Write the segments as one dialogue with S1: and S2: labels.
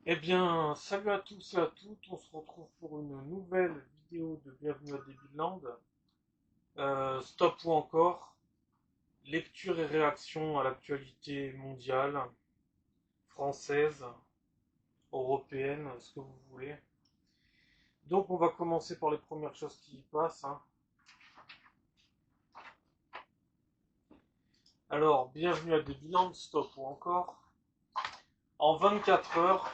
S1: Eh bien, salut à tous et à toutes, on se retrouve pour une nouvelle vidéo de Bienvenue à Devilland. Stop ou encore, lecture et réaction à l'actualité mondiale, française, européenne, ce que vous voulez. Donc on va commencer par les premières choses qui y passent, hein. Alors, Bienvenue à Devilland, stop ou encore. En 24 heures,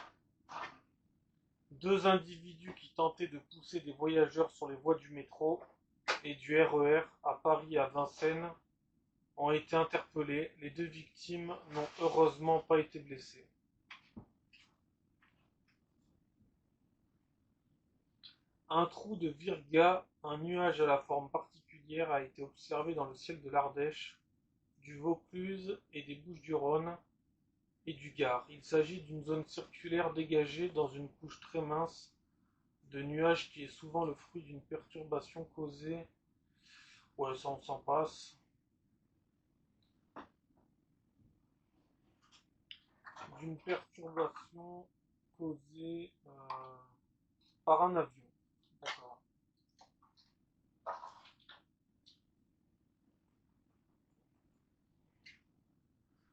S1: deux individus qui tentaient de pousser des voyageurs sur les voies du métro et du RER à Paris et à Vincennes ont été interpellés. Les deux victimes n'ont heureusement pas été blessées. Un trou de virga, un nuage à la forme particulière, a été observé dans le ciel de l'Ardèche, du Vaucluse et des Bouches-du-Rhône et du Gard. Il s'agit d'une zone circulaire dégagée dans une couche très mince de nuages qui est souvent le fruit d'une perturbation causée. Ouais, ça on s'en passe. D'une perturbation causée par un avion. D'accord.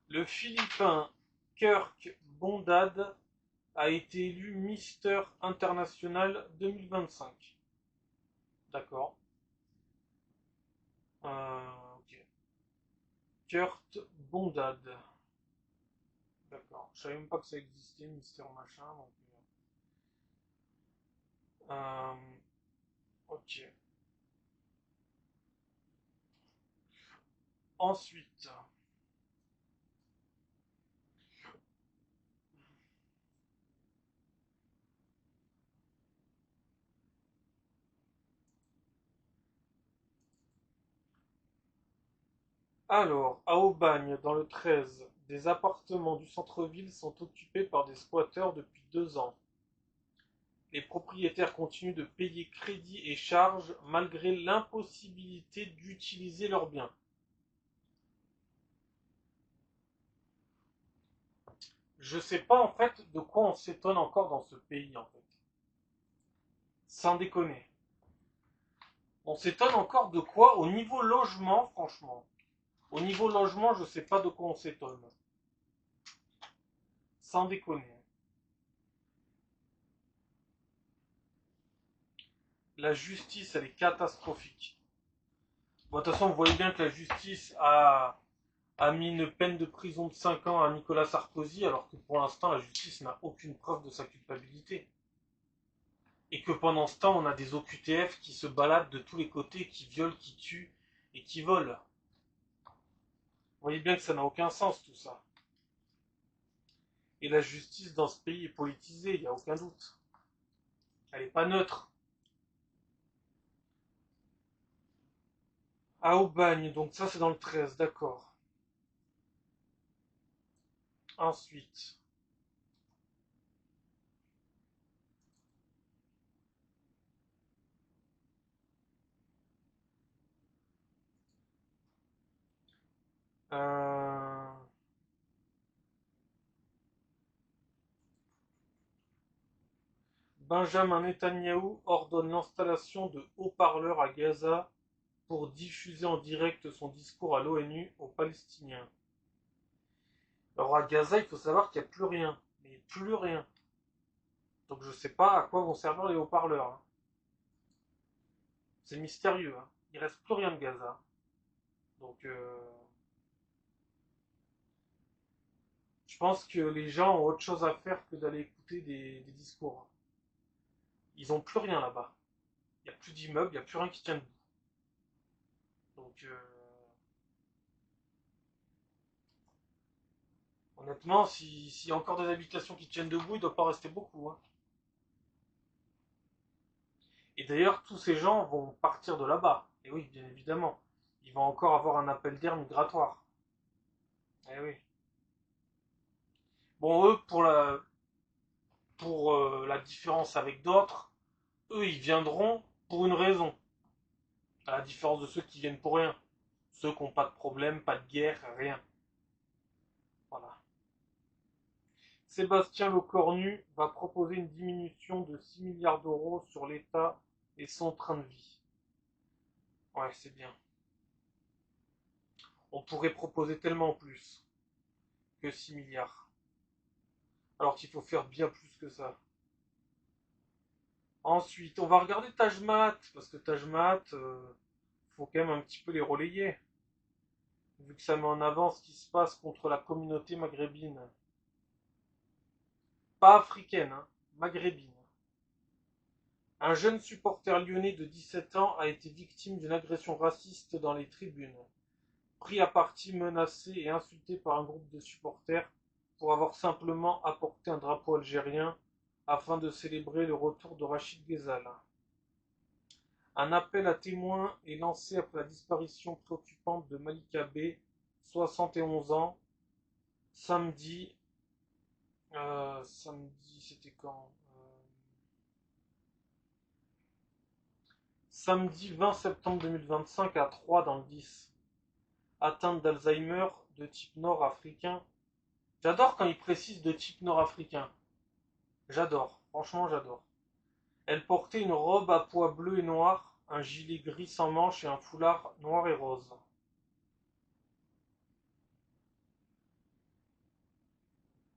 S1: Le Philippin Kirk Bondad a été élu Mister International 2025. D'accord. Ok. Kurt Bondad. D'accord. Je savais même pas que ça existait, Mister Machin. Donc, ok. Ensuite, alors, à Aubagne, dans le 13, des appartements du centre-ville sont occupés par des squatteurs depuis 2 ans. Les propriétaires continuent de payer crédit et charges malgré l'impossibilité d'utiliser leurs biens. Je sais pas en fait de quoi on s'étonne encore dans ce pays en fait. Sans déconner. On s'étonne encore de quoi au niveau logement, franchement. Au niveau logement, je sais pas de quoi on s'étonne. Sans déconner. La justice, elle est catastrophique. Bon, de toute façon, vous voyez bien que la justice a mis une peine de prison de 5 ans à Nicolas Sarkozy, alors que pour l'instant, la justice n'a aucune preuve de sa culpabilité. Et que pendant ce temps, on a des OQTF qui se baladent de tous les côtés, qui violent, qui tuent et qui volent. Vous voyez bien que ça n'a aucun sens tout ça. Et la justice dans ce pays est politisée, il n'y a aucun doute. Elle n'est pas neutre. À Aubagne, donc ça c'est dans le 13, d'accord. Ensuite, euh, Benjamin Netanyahou ordonne l'installation de haut-parleurs à Gaza pour diffuser en direct son discours à l'ONU aux Palestiniens. Alors à Gaza, il faut savoir qu'il n'y a plus rien. Mais plus rien. Donc je ne sais pas à quoi vont servir les haut-parleurs, hein. C'est mystérieux, hein. Il reste plus rien de Gaza. Donc je pense que les gens ont autre chose à faire que d'aller écouter des discours. Ils ont plus rien là-bas. Il n'y a plus d'immeubles, il n'y a plus rien qui tient debout. Donc honnêtement, s'il y a encore des habitations qui tiennent debout, il ne doit pas rester beaucoup, hein. Et d'ailleurs, tous ces gens vont partir de là-bas. Et oui, bien évidemment. Ils vont encore avoir un appel d'air migratoire. Eh oui. Bon, eux, pour la différence avec d'autres, eux, ils viendront pour une raison. À la différence de ceux qui viennent pour rien. Ceux qui n'ont pas de problème, pas de guerre, rien. Voilà. Sébastien Lecornu va proposer une diminution de 6 milliards d'euros sur l'État et son train de vie. Ouais, c'est bien. On pourrait proposer tellement plus que 6 milliards. Alors qu'il faut faire bien plus que ça. Ensuite, on va regarder Taj Mahal, parce que Taj Mahal, faut quand même un petit peu les relayer, vu que ça met en avant ce qui se passe contre la communauté maghrébine. Pas africaine, hein, maghrébine. Un jeune supporter lyonnais de 17 ans a été victime d'une agression raciste dans les tribunes. Pris à partie, menacé et insulté par un groupe de supporters pour avoir simplement apporté un drapeau algérien afin de célébrer le retour de Rachid Ghezal. Un appel à témoins est lancé après la disparition préoccupante de Malika B, 71 ans, samedi. Samedi, c'était quand Samedi 20 septembre 2025 à 3 dans le 10. Atteinte d'Alzheimer de type nord-africain. J'adore quand ils précisent de type nord-africain. J'adore, franchement j'adore. Elle portait une robe à pois bleu et noir, un gilet gris sans manches et un foulard noir et rose.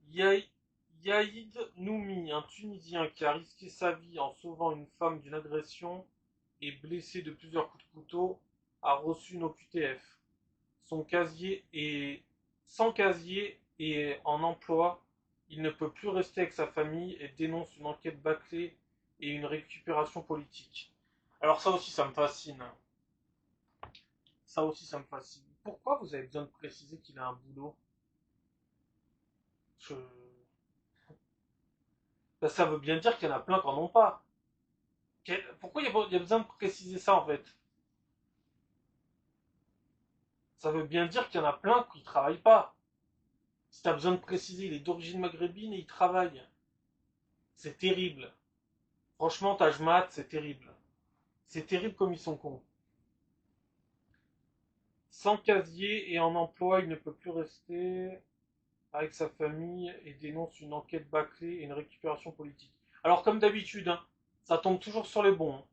S1: Yaïd Noumi, un Tunisien qui a risqué sa vie en sauvant une femme d'une agression et blessé de plusieurs coups de couteau, a reçu une OQTF. Son casier est sans casier et en emploi, il ne peut plus rester avec sa famille et dénonce une enquête bâclée et une récupération politique. Alors ça aussi, ça me fascine. Ça aussi, ça me fascine. Pourquoi vous avez besoin de préciser qu'il a un boulot? Je... Ben, ça veut bien dire qu'il y en a plein qui n'en ont pas. Pourquoi il y a besoin de préciser ça en fait? Ça veut bien dire qu'il y en a plein qui ne travaillent pas. Si tu as besoin de préciser, il est d'origine maghrébine et il travaille. C'est terrible. Franchement, Taj Mahal, c'est terrible. C'est terrible comme ils sont cons. Sans casier et en emploi, il ne peut plus rester avec sa famille et dénonce une enquête bâclée et une récupération politique. Alors, comme d'habitude, hein, ça tombe toujours sur les bons. Hein.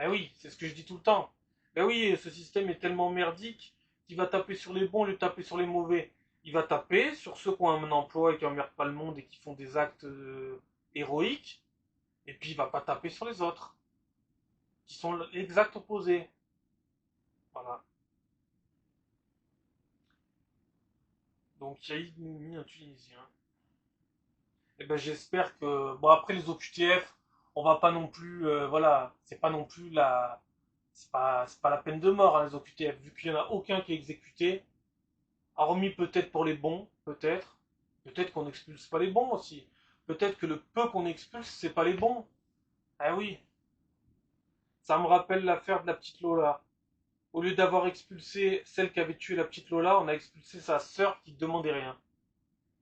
S1: Eh oui, c'est ce que je dis tout le temps. Eh oui, ce système est tellement merdique qu'il va taper sur les bons et taper sur les mauvais. Il va taper sur ceux qui ont un emploi et qui n'emmerdent pas le monde et qui font des actes héroïques. Et puis il va pas taper sur les autres, qui sont l'exact opposé. Voilà. Donc Yaïd Noumi, un Tunisien. Et ben j'espère que. Bon après les OQTF, on va pas non plus. Voilà, c'est pas non plus la. C'est pas la peine de mort hein, les OQTF, vu qu'il n'y en a aucun qui est exécuté. Hormis peut-être pour les bons, peut-être. Peut-être qu'on n'expulse pas les bons aussi. Peut-être que le peu qu'on expulse, c'est pas les bons. Ah oui. Ça me rappelle l'affaire de la petite Lola. Au lieu d'avoir expulsé celle qui avait tué la petite Lola, on a expulsé sa sœur qui ne demandait rien.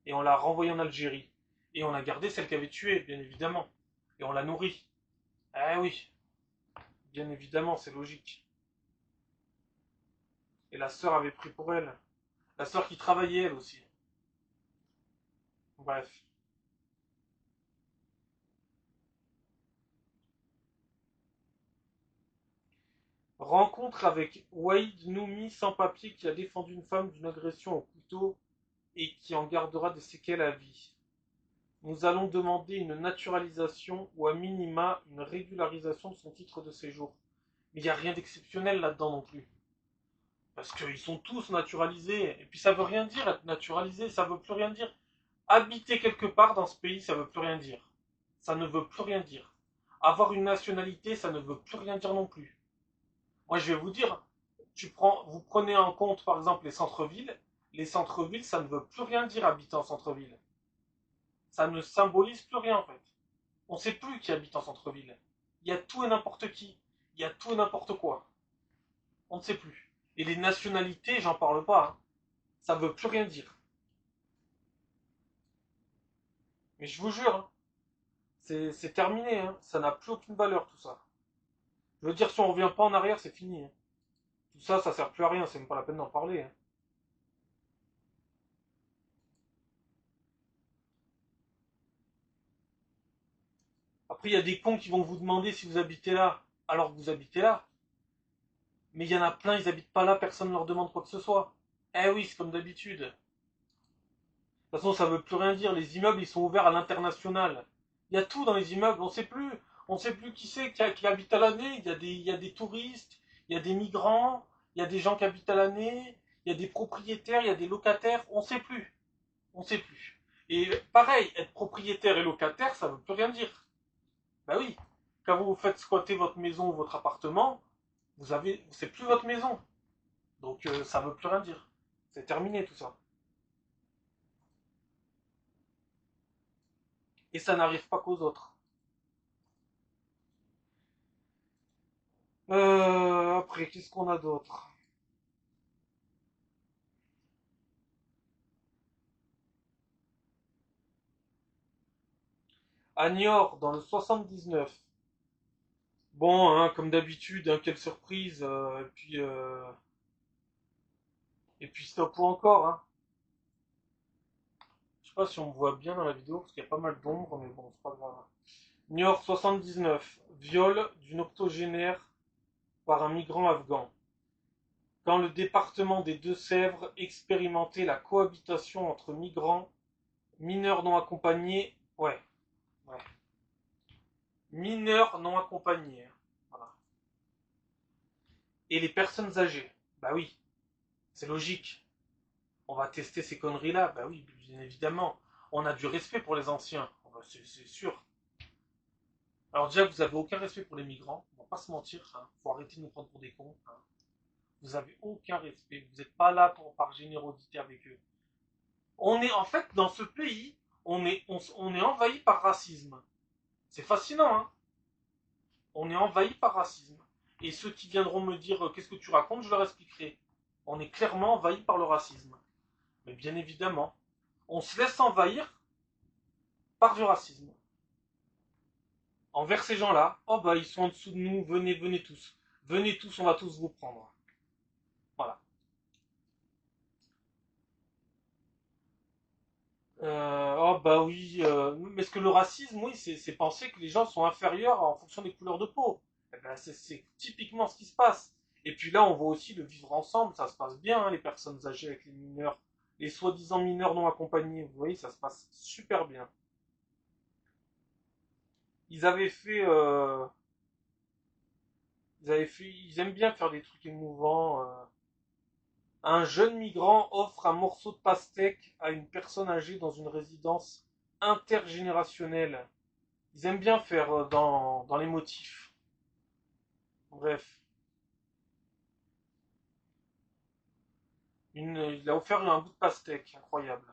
S1: Et on l'a renvoyée en Algérie. Et on a gardé celle qui avait tué, bien évidemment. Et on l'a nourrie. Ah oui, bien évidemment, c'est logique. Et la sœur avait pris pour elle. La sœur qui travaillait, elle aussi. Bref. Rencontre avec Waïd Noumi sans papier qui a défendu une femme d'une agression au couteau et qui en gardera des séquelles à vie. Nous allons demander une naturalisation ou à minima une régularisation de son titre de séjour. Mais il n'y a rien d'exceptionnel là-dedans non plus. Parce qu'ils sont tous naturalisés. Et puis ça veut rien dire être naturalisé, ça veut plus rien dire. Habiter quelque part dans ce pays, ça veut plus rien dire. Ça ne veut plus rien dire. Avoir une nationalité, ça ne veut plus rien dire non plus. Moi je vais vous dire, vous prenez en compte par exemple les centres-villes. Les centres-villes, ça ne veut plus rien dire habiter en centre-ville. Ça ne symbolise plus rien en fait. On ne sait plus qui habite en centre-ville. Il y a tout et n'importe qui. Il y a tout et n'importe quoi. On ne sait plus. Et les nationalités, j'en parle pas. Hein. Ça ne veut plus rien dire. Mais je vous jure, hein, c'est terminé. Hein. Ça n'a plus aucune valeur tout ça. Je veux dire, si on revient pas en arrière, c'est fini. Hein. Tout ça, ça sert plus à rien. C'est même pas la peine d'en parler. Hein. Après, il y a des cons qui vont vous demander si vous habitez là, alors que vous habitez là. Mais il y en a plein, ils habitent pas là, personne ne leur demande quoi que ce soit. Eh oui, c'est comme d'habitude. De toute façon, ça veut plus rien dire. Les immeubles, ils sont ouverts à l'international. Il y a tout dans les immeubles. On sait plus qui c'est qui habite à l'année. Il y a des touristes, il y a des migrants, il y a des gens qui habitent à l'année, il y a des propriétaires, il y a des locataires. On sait plus. On sait plus. Et pareil, être propriétaire et locataire, ça veut plus rien dire. Bah oui. Quand vous faites squatter votre maison ou votre appartement, c'est plus votre maison. Donc ça veut plus rien dire. C'est terminé tout ça. Et ça n'arrive pas qu'aux autres. Après, qu'est-ce qu'on a d'autre? À Niort, dans le 79. Bon, hein, comme d'habitude, hein, quelle surprise. Et puis stop ou encore. Hein. Je sais pas si on me voit bien dans la vidéo, parce qu'il y a pas mal d'ombre, mais bon, c'est pas grave. Niort 79. Viol d'une octogénaire par un migrant afghan. Quand le département des Deux-Sèvres expérimentait la cohabitation entre migrants, mineurs non accompagnés, ouais, mineurs non accompagnés, hein, voilà. Et les personnes âgées, bah oui, c'est logique. On va tester ces conneries-là, bah oui, bien évidemment. On a du respect pour les anciens, c'est sûr. Alors déjà, vous avez aucun respect pour les migrants, on va pas se mentir, hein. Faut arrêter de nous prendre pour des cons. Hein. Vous avez aucun respect, vous n'êtes pas là par générosité avec eux. On est en fait dans ce pays, on est envahi par racisme. C'est fascinant, hein. On est envahi par racisme. Et ceux qui viendront me dire qu'est-ce que tu racontes, je leur expliquerai. On est clairement envahi par le racisme. Mais bien évidemment, on se laisse envahir par du racisme. Envers ces gens-là, oh bah ils sont en dessous de nous, venez, venez tous. Venez tous, on va tous vous prendre. Voilà. Oh bah oui, mais est-ce que le racisme, oui, c'est penser que les gens sont inférieurs en fonction des couleurs de peau. Eh ben, c'est typiquement ce qui se passe. Et puis là, on voit aussi le vivre ensemble, ça se passe bien, hein, les personnes âgées avec les mineurs, les soi-disant mineurs non accompagnés, vous voyez, ça se passe super bien. Ils avaient fait, euh, ils aiment bien faire des trucs émouvants. Un jeune migrant offre un morceau de pastèque à une personne âgée dans une résidence intergénérationnelle. Ils aiment bien faire dans les motifs. Bref. Il a offert un bout de pastèque, incroyable.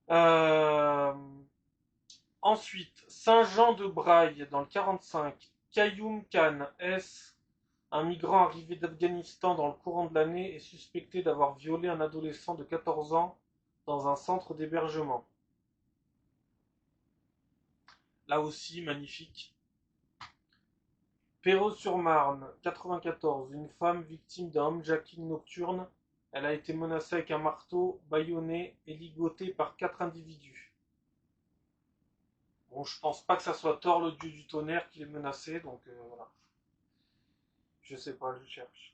S1: Euh, Ensuite, Saint-Jean-de-Braille, dans le 45. Kayoum Khan S, un migrant arrivé d'Afghanistan dans le courant de l'année, est suspecté d'avoir violé un adolescent de 14 ans dans un centre d'hébergement. Là aussi, magnifique. Perros-sur-Marne, 94. Une femme victime d'un homejacking nocturne. Elle a été menacée avec un marteau, bâillonnée et ligotée par 4 individus. Bon, je pense pas que ça soit Thor, le dieu du tonnerre, qui l'ait menacé, donc voilà. Je sais pas, je cherche.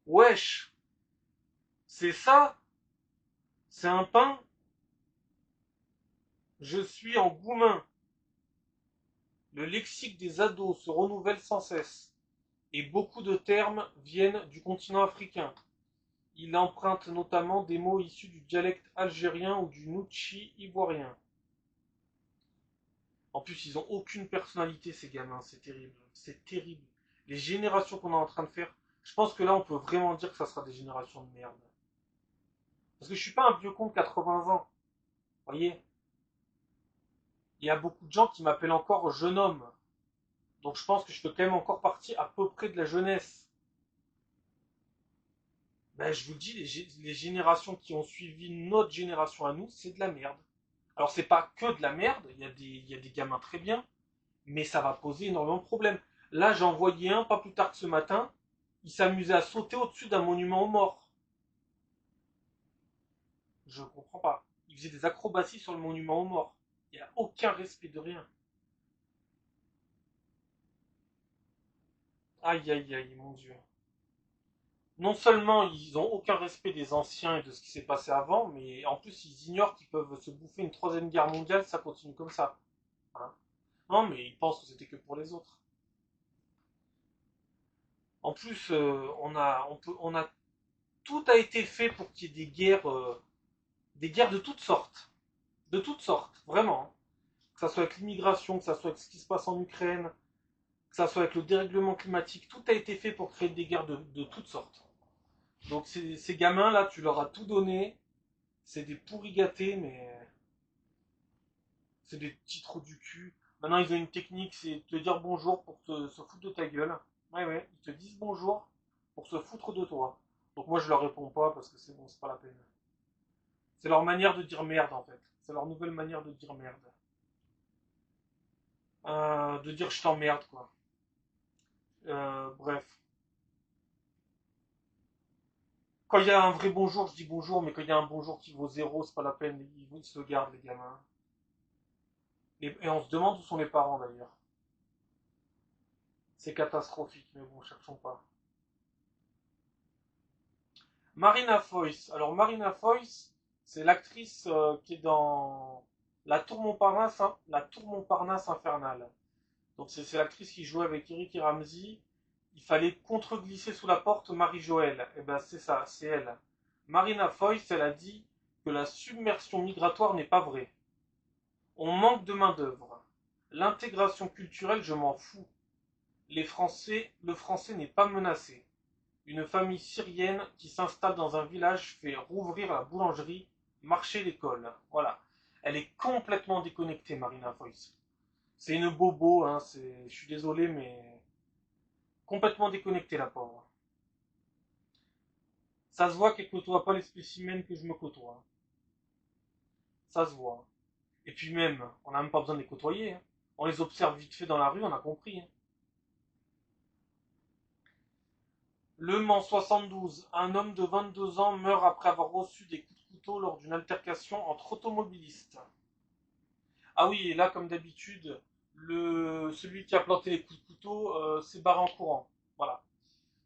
S1: Wesh, c'est ça? C'est un pain? Je suis en Goumin. Le lexique des ados se renouvelle sans cesse, et beaucoup de termes viennent du continent africain. Il emprunte notamment des mots issus du dialecte algérien ou du noutchi ivoirien. En plus, ils ont aucune personnalité, ces gamins, c'est terrible. C'est terrible. Les générations qu'on est en train de faire, je pense que là, on peut vraiment dire que ça sera des générations de merde. Parce que je suis pas un vieux con de 80 ans. Vous voyez? Il y a beaucoup de gens qui m'appellent encore jeune homme. Donc je pense que je fais quand même encore partie à peu près de la jeunesse. Ben, je vous le dis, les générations qui ont suivi notre génération à nous, c'est de la merde. Alors c'est pas que de la merde, il y a des gamins très bien, mais ça va poser énormément de problèmes. Là, j'en voyais un pas plus tard que ce matin, il s'amusait à sauter au-dessus d'un monument aux morts. Je comprends pas. Il faisait des acrobaties sur le monument aux morts. Il n'y a aucun respect de rien. Aïe, aïe, aïe, mon Dieu. Non seulement ils n'ont aucun respect des anciens et de ce qui s'est passé avant, mais en plus ils ignorent qu'ils peuvent se bouffer une troisième guerre mondiale, ça continue comme ça. Hein. Non, mais ils pensent que c'était que pour les autres. En plus, tout a été fait pour qu'il y ait des guerres de toutes sortes, vraiment. Hein. Que ça soit avec l'immigration, que ça soit avec ce qui se passe en Ukraine, que ça soit avec le dérèglement climatique, tout a été fait pour créer des guerres de toutes sortes. Donc ces gamins-là, tu leur as tout donné, c'est des pourris gâtés, mais c'est des petits trous du cul. Maintenant, ils ont une technique, c'est te dire bonjour pour se foutre de ta gueule. Ouais, ouais, ils te disent bonjour pour se foutre de toi. Donc moi, je leur réponds pas parce que c'est bon, c'est pas la peine. C'est leur manière de dire merde, en fait. C'est leur nouvelle manière de dire merde. De dire je t'emmerde, quoi. Bref. Quand il y a un vrai bonjour, je dis bonjour, mais quand il y a un bonjour qui vaut zéro, c'est pas la peine, ils se gardent, les gamins. Et on se demande où sont les parents, d'ailleurs. C'est catastrophique, mais bon, cherchons pas. Marina Foïs. Alors Marina Foïs, c'est l'actrice qui est dans La Tour Montparnasse, hein, La Tour Montparnasse infernale. Donc c'est l'actrice qui jouait avec Eric et Ramsey. Il fallait contre-glisser sous la porte Marie-Joëlle. Et ben c'est ça, c'est elle. Marina Foïs, elle a dit que la submersion migratoire n'est pas vraie. On manque de main-d'œuvre. L'intégration culturelle, je m'en fous. Le français n'est pas menacé. Une famille syrienne qui s'installe dans un village fait rouvrir la boulangerie, marcher l'école. Voilà. Elle est complètement déconnectée, Marina Foïs. C'est une bobo, hein, je suis désolé, mais complètement déconnectée, la pauvre. Ça se voit qu'elle côtoie pas les spécimens que je me côtoie. Ça se voit. Et puis même, on n'a même pas besoin de les côtoyer. Hein. On les observe vite fait dans la rue, on a compris. Hein. Le Mans 72, un homme de 22 ans meurt après avoir reçu des coups de couteau lors d'une altercation entre automobilistes. Ah oui, et là, comme d'habitude, celui qui a planté les coups de couteau s'est barré en courant. Voilà.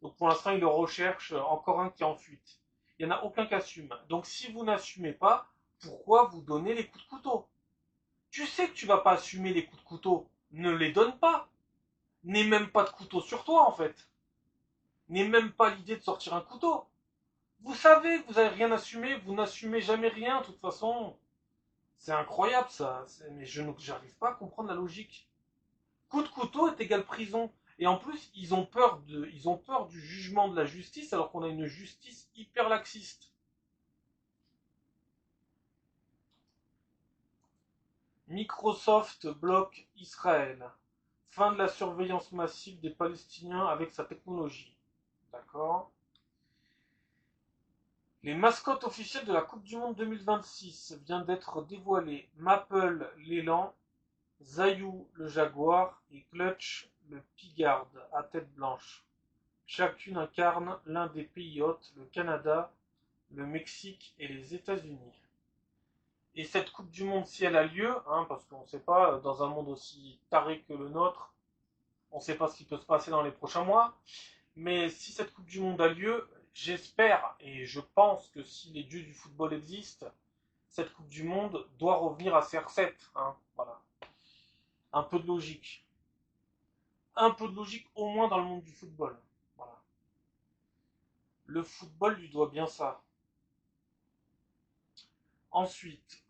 S1: Donc pour l'instant, il le recherche, encore un qui est en fuite. Il n'y en a aucun qui assume. Donc si vous n'assumez pas, pourquoi vous donnez les coups de couteau? Tu sais que tu vas pas assumer les coups de couteau. Ne les donne pas. N'aie même pas de couteau sur toi, en fait. N'aie même pas l'idée de sortir un couteau. Vous savez que vous n'avez rien assumé, vous n'assumez jamais rien, de toute façon. C'est incroyable ça, mais je n'arrive pas à comprendre la logique. Coup de couteau est égal prison. Et en plus, ils ont peur du jugement de la justice alors qu'on a une justice hyper laxiste. Microsoft bloque Israël. Fin de la surveillance massive des Palestiniens avec sa technologie. D'accord. Les mascottes officielles de la Coupe du Monde 2026 viennent d'être dévoilées. Maple l'élan, Zayou le jaguar et Clutch le pigarde à tête blanche. Chacune incarne l'un des pays hôtes, le Canada, le Mexique et les États-Unis. Et cette Coupe du Monde, si elle a lieu, hein, parce qu'on ne sait pas, dans un monde aussi taré que le nôtre, on ne sait pas ce qui peut se passer dans les prochains mois, mais si cette Coupe du Monde a lieu, j'espère et je pense que si les dieux du football existent, cette Coupe du Monde doit revenir à CR7. Hein, voilà. Un peu de logique. Un peu de logique au moins dans le monde du football. Voilà. Le football lui doit bien ça. Ensuite,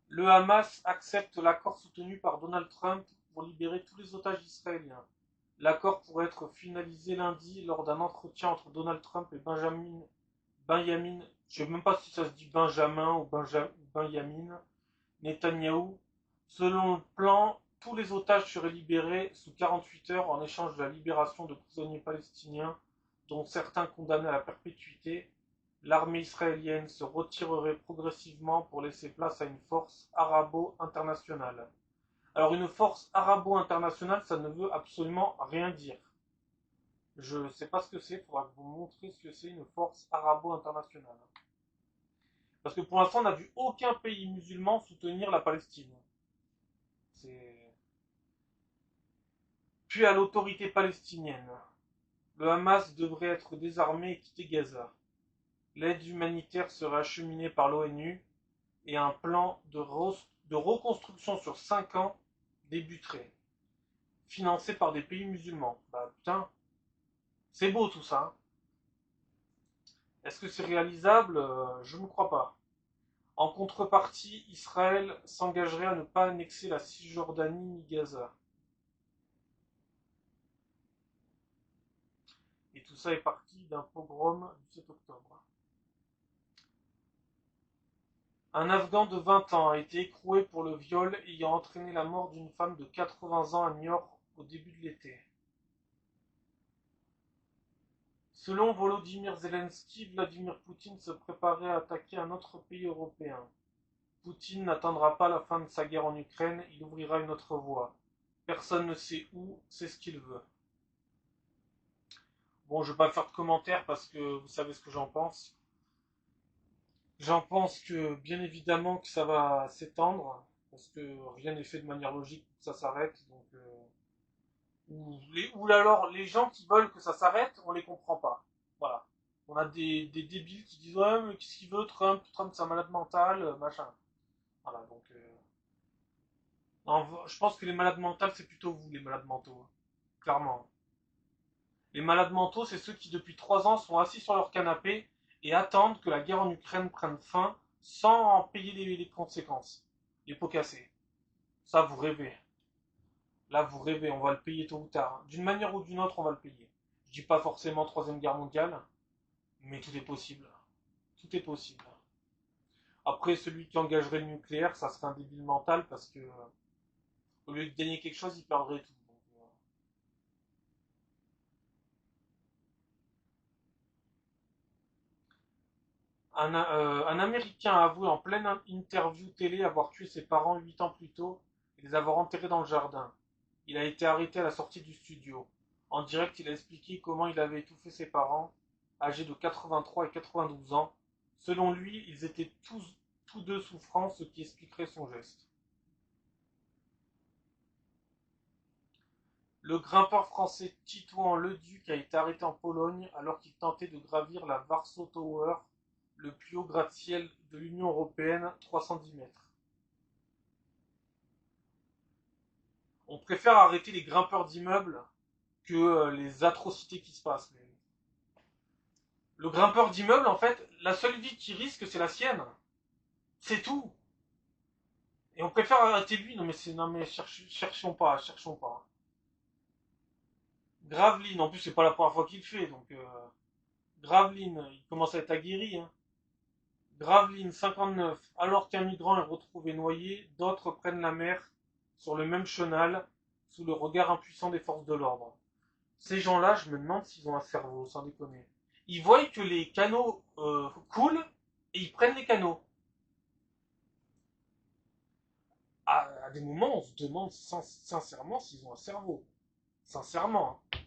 S1: le Hamas accepte l'accord soutenu par Donald Trump pour libérer tous les otages israéliens. L'accord pourrait être finalisé lundi lors d'un entretien entre Donald Trump et Benjamin, je ne sais même pas si ça se dit Benjamin ou Benjamin Netanyahou. Selon le plan, tous les otages seraient libérés sous 48 heures en échange de la libération de prisonniers palestiniens, dont certains condamnés à la perpétuité. L'armée israélienne se retirerait progressivement pour laisser place à une force arabo-internationale. Alors une force arabo-internationale, ça ne veut absolument rien dire. Je ne sais pas ce que c'est, il faudra que vous me montrez ce que c'est une force arabo-internationale. Parce que pour l'instant, on n'a vu aucun pays musulman soutenir la Palestine. C'est... Puis à l'autorité palestinienne. Le Hamas devrait être désarmé et quitter Gaza. L'aide humanitaire serait acheminée par l'ONU et un plan de reconstruction sur 5 ans débuterait, financé par des pays musulmans. Bah putain, c'est beau tout ça. Est-ce que c'est réalisable? Je ne crois pas. En contrepartie, Israël s'engagerait à ne pas annexer la Cisjordanie ni Gaza. Et tout ça est parti d'un pogrom du 7 octobre. Un Afghan de 20 ans a été écroué pour le viol ayant entraîné la mort d'une femme de 80 ans à Niort au début de l'été. Selon Volodymyr Zelensky, Vladimir Poutine se préparait à attaquer un autre pays européen. Poutine n'attendra pas la fin de sa guerre en Ukraine, il ouvrira une autre voie. Personne ne sait où, c'est ce qu'il veut. Bon, je vais pas faire de commentaires parce que vous savez ce que j'en pense. J'en pense que bien évidemment que ça va s'étendre, parce que rien n'est fait de manière logique pour que ça s'arrête. Donc, ou alors les gens qui veulent que ça s'arrête, on les comprend pas. Voilà. On a des débiles qui disent ouais mais qu'est-ce qu'il veut Trump, Trump c'est un malade mental, machin. Voilà donc non, je pense que les malades mentaux c'est plutôt vous les malades mentaux, hein. Clairement. Les malades mentaux c'est ceux qui depuis 3 ans sont assis sur leur canapé et attendent que la guerre en Ukraine prenne fin sans en payer les conséquences. Les pots cassés. Ça vous rêvez. Là vous rêvez, on va le payer tôt ou tard. D'une manière ou d'une autre on va le payer. Je dis pas forcément troisième guerre mondiale, mais tout est possible. Tout est possible. Après, celui qui engagerait le nucléaire, ça serait un débile mental parce que au lieu de gagner quelque chose, il perdrait tout. Donc, un Américain a avoué en pleine interview télé avoir tué ses parents 8 ans plus tôt et les avoir enterrés dans le jardin. Il a été arrêté à la sortie du studio. En direct, il a expliqué comment il avait étouffé ses parents, âgés de 83 et 92 ans. Selon lui, ils étaient tous deux souffrants, ce qui expliquerait son geste. Le grimpeur français Titouan Leduc a été arrêté en Pologne alors qu'il tentait de gravir la Warsaw Tower, le plus haut gratte-ciel de l'Union européenne, 310 mètres. On préfère arrêter les grimpeurs d'immeubles que les atrocités qui se passent. Mais le grimpeur d'immeuble, en fait, la seule vie qu'il risque, c'est la sienne. C'est tout. Et on préfère arrêter lui. Non mais cherchons pas, cherchons pas. Gravelines, en plus c'est pas la première fois qu'il le fait, donc Gravelines, il commence à être aguerri, hein. Gravelines 59. Alors qu'un migrant est retrouvé noyé, d'autres prennent la mer sur le même chenal, sous le regard impuissant des forces de l'ordre. Ces gens-là, je me demande s'ils ont un cerveau, sans déconner. Ils voient que les canaux coulent et ils prennent les canaux. À des moments, on se demande sincèrement s'ils ont un cerveau. Sincèrement, hein.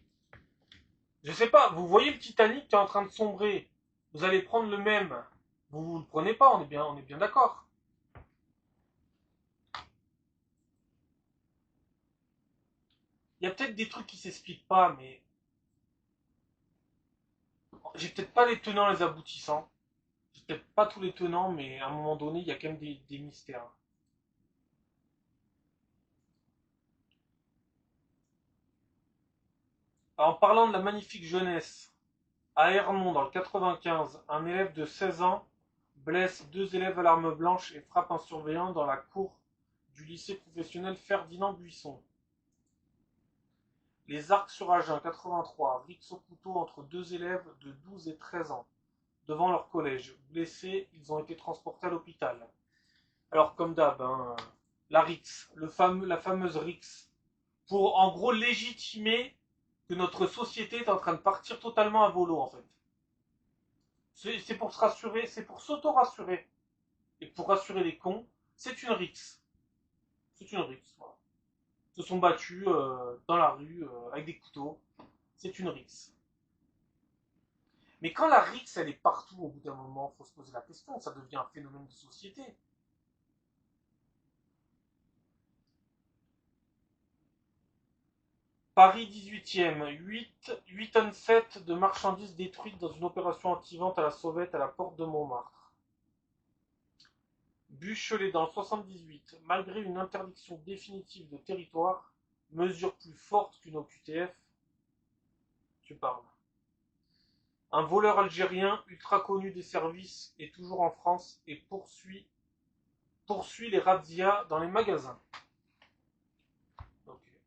S1: Je sais pas, vous voyez le Titanic qui est en train de sombrer. Vous allez prendre le même. Vous le prenez pas, on est bien d'accord. Il y a peut-être des trucs qui s'expliquent pas, mais j'ai peut-être pas les tenants et les aboutissants. J'ai peut-être pas tous les tenants, mais à un moment donné, il y a quand même des mystères. En parlant de la magnifique jeunesse, à Hermont, dans le 95, un élève de 16 ans blesse 2 élèves à l'arme blanche et frappe un surveillant dans la cour du lycée professionnel Ferdinand Buisson. Les Arcs sur Agen, 83, rixe au couteau entre 2 élèves de 12 et 13 ans, devant leur collège. Blessés, ils ont été transportés à l'hôpital. Alors, comme d'hab, hein, la rixe, la fameuse rixe, pour en gros légitimer que notre société est en train de partir totalement à volo, en fait. C'est pour se rassurer, c'est pour s'auto-rassurer. Et pour rassurer les cons, c'est une rixe. C'est une rixe, voilà. Se sont battus dans la rue avec des couteaux. C'est une rixe. Mais quand la rixe, elle est partout, au bout d'un moment, il faut se poser la question, ça devient un phénomène de société. Paris 18e, 8 tonnes 7 de marchandises détruites dans une opération anti-vente à la sauvette à la porte de Montmartre. Buchelay dans le 78, malgré une interdiction définitive de territoire, mesure plus forte qu'une OQTF. Tu parles. Un voleur algérien ultra connu des services est toujours en France et poursuit les razzias dans les magasins. Okay.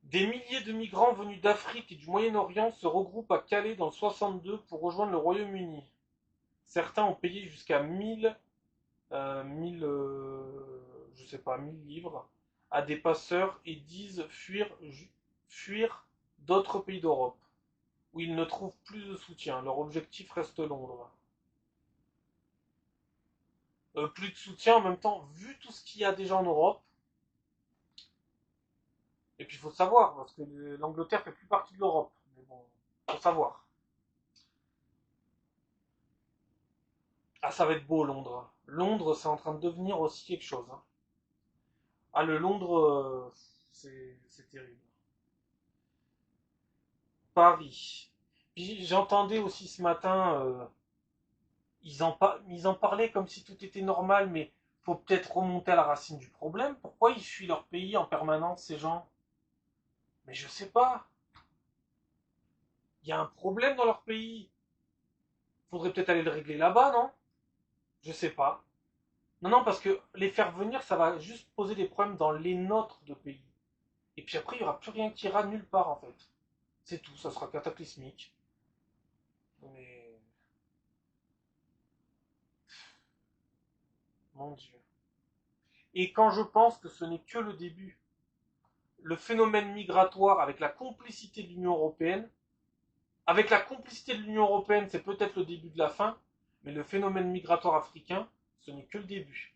S1: Des milliers de migrants venus d'Afrique et du Moyen-Orient se regroupent à Calais dans le 62 pour rejoindre le Royaume-Uni. Certains ont payé jusqu'à 1000 je sais pas, 1000 livres à des passeurs et disent fuir d'autres pays d'Europe, où ils ne trouvent plus de soutien. Leur objectif reste Londres. Plus de soutien en même temps, vu tout ce qu'il y a déjà en Europe. Et puis il faut savoir, parce que l'Angleterre fait plus partie de l'Europe. Mais bon, faut savoir. Ah, ça va être beau Londres. Londres, c'est en train de devenir aussi quelque chose. Hein. Ah, le Londres, c'est terrible. Paris. Puis j'entendais aussi ce matin, ils en parlaient comme si tout était normal, mais faut peut-être remonter à la racine du problème. Pourquoi ils fuient leur pays en permanence, ces gens? Mais je sais pas. Il y a un problème dans leur pays. Faudrait peut-être aller le régler là-bas, non? Je sais pas. Non, non, parce que les faire venir, ça va juste poser des problèmes dans les nôtres de pays. Et puis après, il n'y aura plus rien qui ira nulle part, en fait. C'est tout, ça sera cataclysmique. Mais, mon Dieu. Et quand je pense que ce n'est que le début, le phénomène migratoire avec la complicité de l'Union européenne, avec la complicité de l'Union européenne, c'est peut-être le début de la fin, mais le phénomène migratoire africain, ce n'est que le début.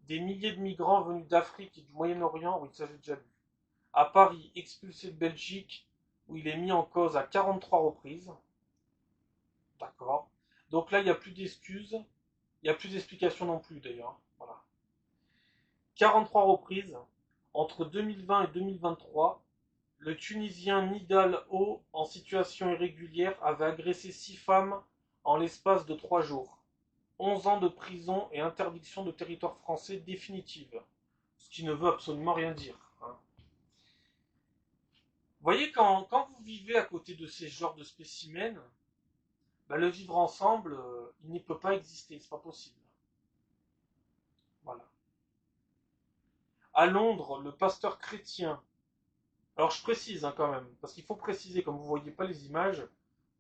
S1: Des milliers de migrants venus d'Afrique et du Moyen-Orient, oui, ça j'ai déjà vu. À Paris, expulsé de Belgique, où il est mis en cause à 43 reprises. D'accord. Donc là, il n'y a plus d'excuses, il n'y a plus d'explications non plus d'ailleurs. Voilà. 43 reprises, entre 2020 et 2023, le Tunisien Nidal O, en situation irrégulière, avait agressé 6 femmes en l'espace de 3 jours. 11 ans de prison et interdiction de territoire français définitive. Ce qui ne veut absolument rien dire. Hein. Vous voyez, quand vous vivez à côté de ces genres de spécimens, bah, le vivre ensemble, il ne peut pas exister, c'est pas possible. Voilà. À Londres, le pasteur chrétien. Alors je précise hein, quand même, parce qu'il faut préciser, comme vous ne voyez pas les images,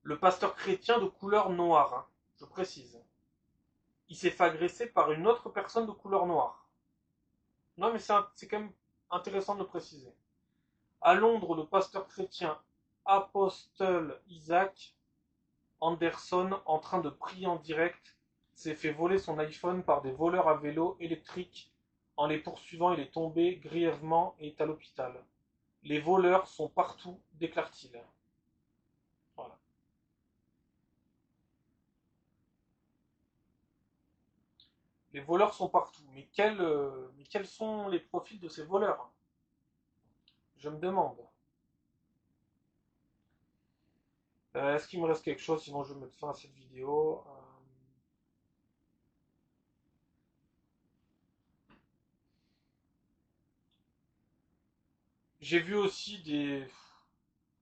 S1: le pasteur chrétien de couleur noire. Hein, je précise. Il s'est fait agresser par une autre personne de couleur noire. Non, mais c'est quand même intéressant de le préciser. À Londres, le pasteur chrétien Apostle Isaac Anderson, en train de prier en direct, s'est fait voler son iPhone par des voleurs à vélo électrique. En les poursuivant, il est tombé grièvement et est à l'hôpital. Les voleurs sont partout, déclare-t-il. Voilà. Les voleurs sont partout. Mais quels sont les profils de ces voleurs? Je me demande. Est-ce qu'il me reste quelque chose? Sinon, je vais mettre fin à cette vidéo. J'ai vu aussi des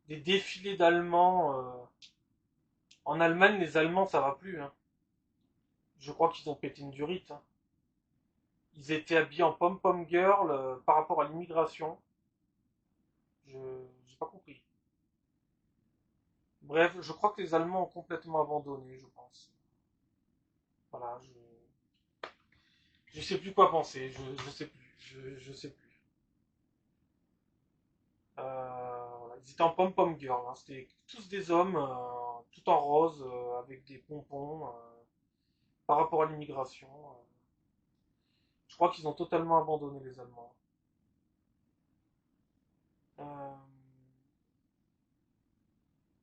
S1: défilés d'Allemands. En Allemagne, les Allemands, ça va plus. Hein. Je crois qu'ils ont pété une durite. Hein. Ils étaient habillés en pom-pom girl par rapport à l'immigration. Je n'ai pas compris. Bref, je crois que les Allemands ont complètement abandonné, je pense. Voilà, je sais plus quoi penser, je sais plus, je sais plus. Voilà, ils étaient en pom-pom girl, hein, c'était tous des hommes, tout en rose, avec des pompons, par rapport à l'immigration. Je crois qu'ils ont totalement abandonné les Allemands. Euh,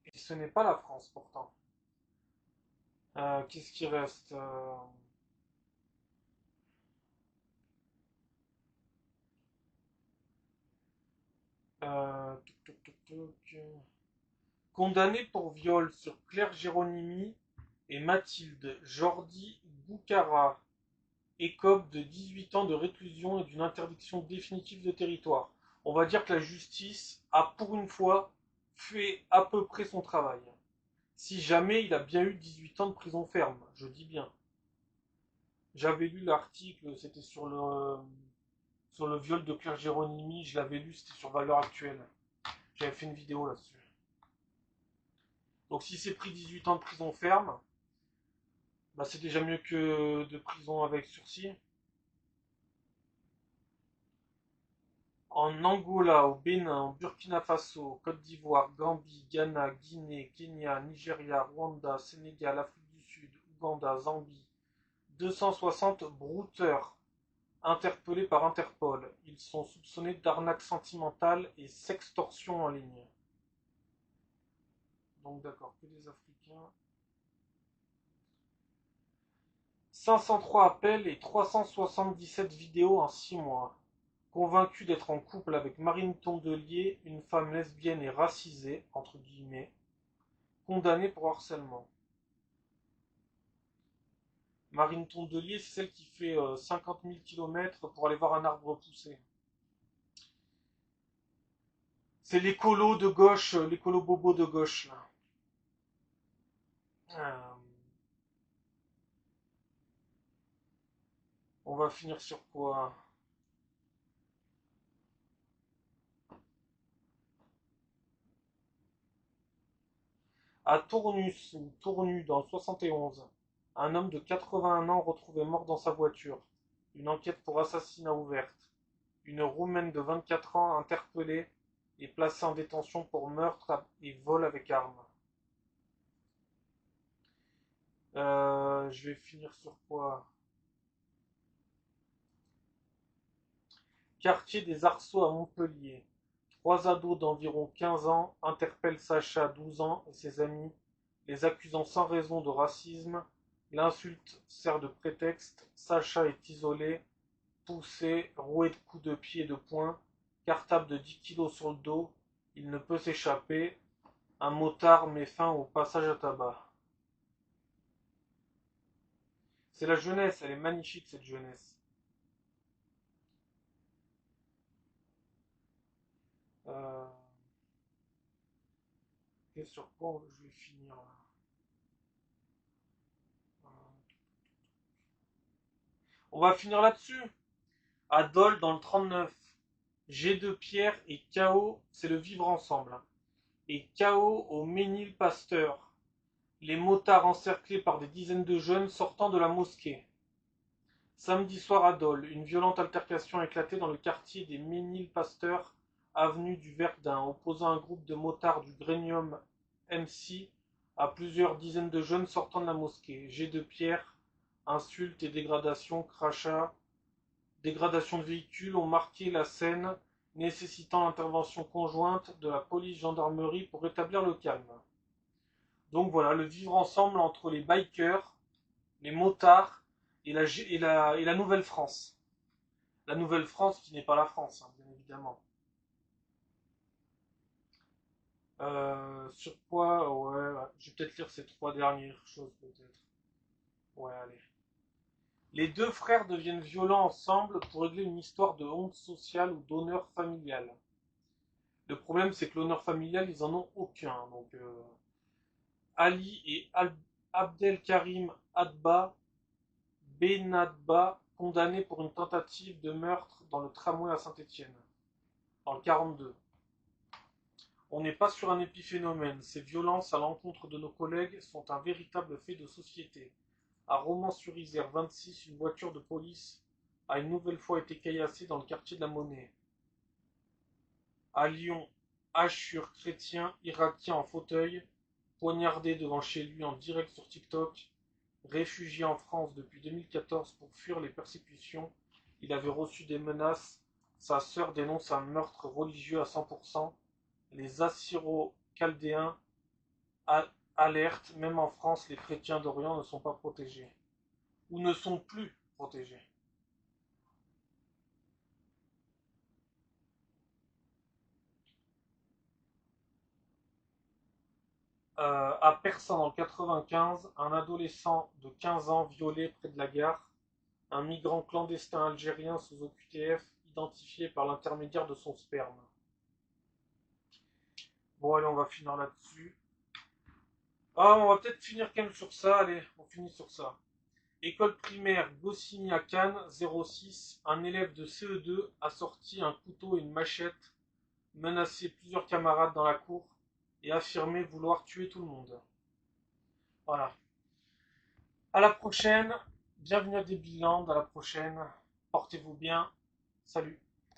S1: et ce n'est pas la France pourtant. Qu'est-ce qui reste? Touc, touc, touc, touc. Condamné pour viol sur Claire Géronimi et Mathilde Jordi Boucara, écope de 18 ans de réclusion et d'une interdiction définitive de territoire. On va dire que la justice a pour une fois fait à peu près son travail. Si jamais il a bien eu 18 ans de prison ferme, je dis bien. J'avais lu l'article, c'était sur le viol de Claire Géronimi, je l'avais lu, c'était sur Valeurs Actuelles. J'avais fait une vidéo là-dessus. Donc si c'est pris 18 ans de prison ferme, bah c'est déjà mieux que de prison avec sursis. En Angola, au Bénin, au Burkina Faso, Côte d'Ivoire, Gambie, Ghana, Guinée, Kenya, Nigeria, Rwanda, Sénégal, Afrique du Sud, Ouganda, Zambie, 260 brouteurs interpellés par Interpol. Ils sont soupçonnés d'arnaque sentimentale et sextorsion en ligne. Donc d'accord, que des Africains. 503 appels et 377 vidéos en 6 mois. Convaincu d'être en couple avec Marine Tondelier, une femme lesbienne et racisée, entre guillemets, condamnée pour harcèlement. Marine Tondelier, c'est celle qui fait 50 000 km pour aller voir un arbre pousser. C'est l'écolo de gauche, l'écolo bobo de gauche, là. Euh, on va finir sur quoi? À Tournus, ou Tournu, dans le 71, un homme de 81 ans retrouvé mort dans sa voiture. Une enquête pour assassinat ouverte. Une Roumaine de 24 ans interpellée et placée en détention pour meurtre et vol avec arme. Je vais finir sur quoi? Quartier des Arceaux à Montpellier. Trois ados d'environ 15 ans interpellent Sacha, 12 ans, et ses amis, les accusant sans raison de racisme. L'insulte sert de prétexte. Sacha est isolé, poussé, roué de coups de pied et de poing, cartable de 10 kilos sur le dos. Il ne peut s'échapper. Un motard met fin au passage à tabac. C'est la jeunesse, elle est magnifique cette jeunesse. Euh, et sur quoi je vais finir là? On va finir là-dessus. À Dole dans le 39. G2 Pierre et KO, c'est le vivre ensemble. Et KO au Ménil-Pasteur. Les motards encerclés par des dizaines de jeunes sortant de la mosquée. Samedi soir à Dole, une violente altercation a éclaté dans le quartier des Ménil-Pasteur, avenue du Verdun, opposant un groupe de motards du Gremium MC à plusieurs dizaines de jeunes sortant de la mosquée. G2 Pierre, insultes et dégradations, crachats, dégradation de véhicules ont marqué la scène, nécessitant l'intervention conjointe de la police-gendarmerie pour rétablir le calme. Donc voilà, le vivre ensemble entre les bikers, les motards et la Nouvelle-France. La Nouvelle-France qui n'est pas la France, hein, bien évidemment. Sur quoi? Ouais, je vais peut-être lire ces trois dernières choses, peut-être. Ouais, allez. Les deux frères deviennent violents ensemble pour régler une histoire de honte sociale ou d'honneur familial. Le problème, c'est que l'honneur familial, ils en ont aucun. Donc, Ali et Abdelkarim Adba Benadba, condamnés pour une tentative de meurtre dans le tramway à Saint-Étienne, dans le 42. On n'est pas sur un épiphénomène. Ces violences à l'encontre de nos collègues sont un véritable fait de société. À Romans-sur-Isère, 26, une voiture de police a une nouvelle fois été caillassée dans le quartier de la Monnaie. À Lyon, Ashur, chrétien, irakien en fauteuil, poignardé devant chez lui en direct sur TikTok. Réfugié en France depuis 2014 pour fuir les persécutions, il avait reçu des menaces Sa sœur dénonce un meurtre religieux à 100%. Les Assyro-Chaldéens alertent, même en France, les chrétiens d'Orient ne sont pas protégés. Ou ne sont plus protégés. À Persan, dans le 95, un adolescent de 15 ans violé près de la gare. Un migrant clandestin algérien sous OQTF identifié par l'intermédiaire de son sperme. Bon, allez, on va finir là-dessus. Ah, on va peut-être finir quand même sur ça. Allez, on finit sur ça. École primaire Goscinny à Cannes, 06. Un élève de CE2 a sorti un couteau et une machette, menacé plusieurs camarades dans la cour et affirmé vouloir tuer tout le monde. Voilà. À la prochaine. Bienvenue à Debiland. À la prochaine. Portez-vous bien. Salut.